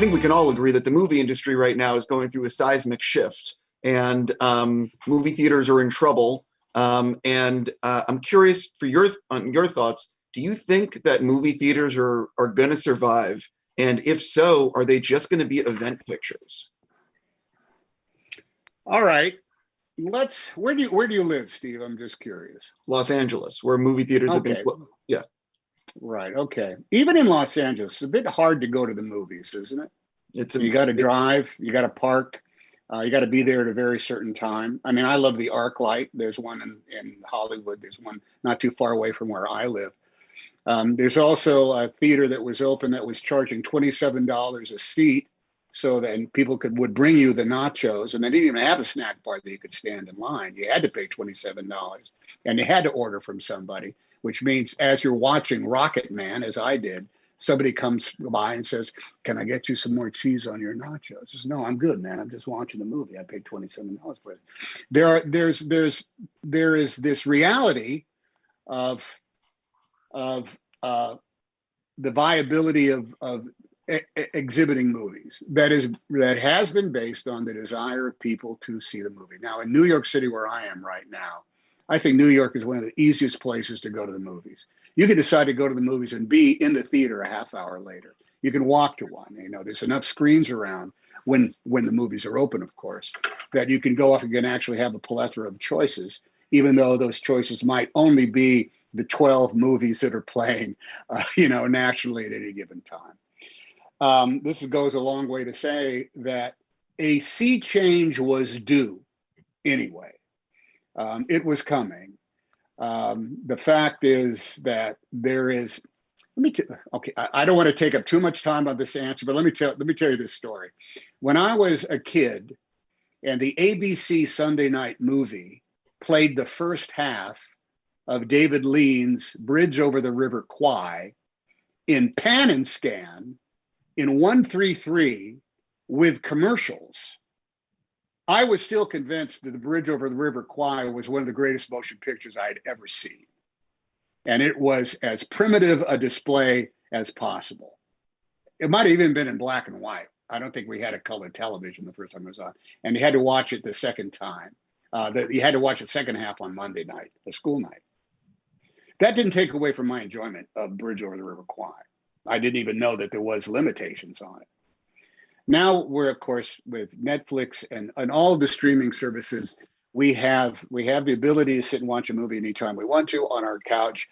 think we can all agree that the movie industry right now is going through a seismic shift, and movie theaters are in trouble. I'm curious for your thoughts. Do you think that movie theaters are going to survive? And if so, are they just going to be event pictures? All right. Where do you live, Steve? I'm just curious. Los Angeles, where movie theaters have been. Yeah. Right. Okay. Even in Los Angeles, it's a bit hard to go to the movies, isn't it? You got to drive, you got to park, you got to be there at a very certain time. I mean, I love the Arclight. There's one in Hollywood. There's one not too far away from where I live. There's also a theater that was open that was charging $27 a seat, so that people would bring you the nachos, and they didn't even have a snack bar that you could stand in line. You had to pay $27, and you had to order from somebody, which means as you're watching Rocketman, as I did, somebody comes by and says, "Can I get you some more cheese on your nachos?" I says, "No, I'm good, man. I'm just watching the movie. I paid $27 for it." There is this reality of the viability of exhibiting movies that has been based on the desire of people to see the movie. Now, in New York City, where I am right now, I think New York is one of the easiest places to go to the movies. You can decide to go to the movies and be in the theater a half hour later. You can walk to one. You know, there's enough screens around when the movies are open, of course, that you can go off and actually have a plethora of choices, even though those choices might only be the 12 movies that are playing, nationally at any given time. This goes a long way to say that a sea change was due anyway. It was coming. The fact is that there is. I don't want to take up too much time on this answer, but let me tell you this story. When I was a kid, and the ABC Sunday night movie played the first half of David Lean's Bridge Over the River Kwai in pan and scan in 1:33 with commercials, I was still convinced that The Bridge Over the River Kwai was one of the greatest motion pictures I had ever seen. And it was as primitive a display as possible. It might have even been in black and white. I don't think we had a colored television the first time it was on. And you had to watch it the second time. You had to watch the second half on Monday night, the school night. That didn't take away from my enjoyment of Bridge Over the River Kwai. I didn't even know that there was limitations on it. Now we're, of course, with Netflix and all the streaming services, we have the ability to sit and watch a movie anytime we want to on our couch.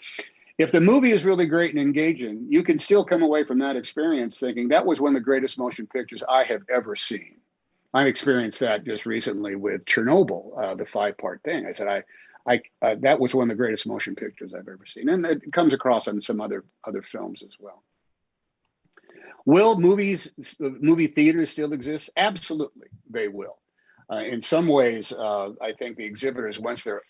If the movie is really great and engaging, you can still come away from that experience thinking that was one of the greatest motion pictures I have ever seen. I've experienced that just recently with Chernobyl, the 5-part thing. I said, that was one of the greatest motion pictures I've ever seen. And it comes across on some other films as well. Will movie theaters still exist? Absolutely, they will. In some ways, I think the exhibitors, once they're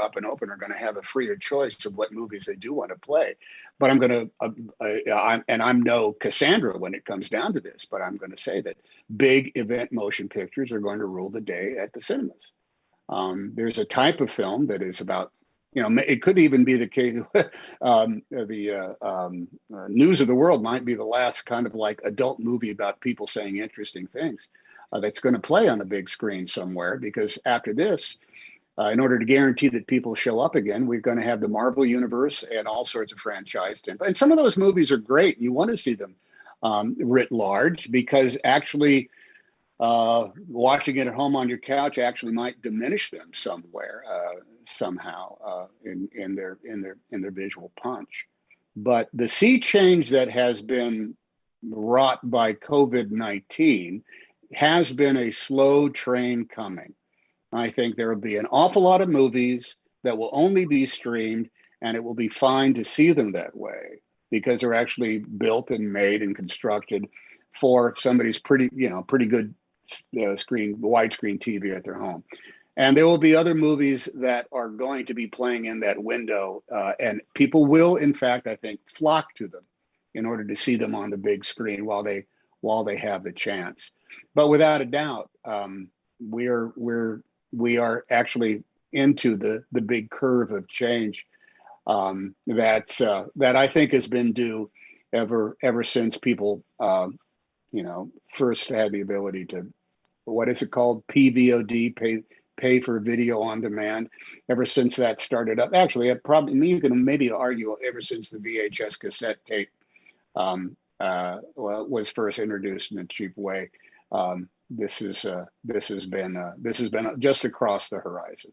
up and open, are going to have a freer choice of what movies they do want to play. But I'm no Cassandra when it comes down to this, but I'm going to say that big event motion pictures are going to rule the day at the cinemas. There's a type of film that is about, it could even be the case. News of the World might be the last kind of like adult movie about people saying interesting things that's going to play on a big screen somewhere, because after this, in order to guarantee that people show up again, we're going to have the Marvel Universe and all sorts of franchised. And some of those movies are great. You want to see them writ large, because actually watching it at home on your couch actually might diminish them somehow in their visual punch. But the sea change that has been wrought by COVID-19 has been a slow train coming. I think there will be an awful lot of movies that will only be streamed, and it will be fine to see them that way, because they're actually built and made and constructed for somebody's pretty good widescreen TV at their home. And there will be other movies that are going to be playing in that window, and people will, in fact, I think, flock to them in order to see them on the big screen while they have the chance. But without a doubt, we are actually into the big curve of change that I think has been due ever since people first had the ability to, what is it called? PVOD, pay for video on demand. Ever since that started up, actually, you can maybe argue ever since the VHS cassette tape was first introduced in a cheap way. This has been just across the horizon.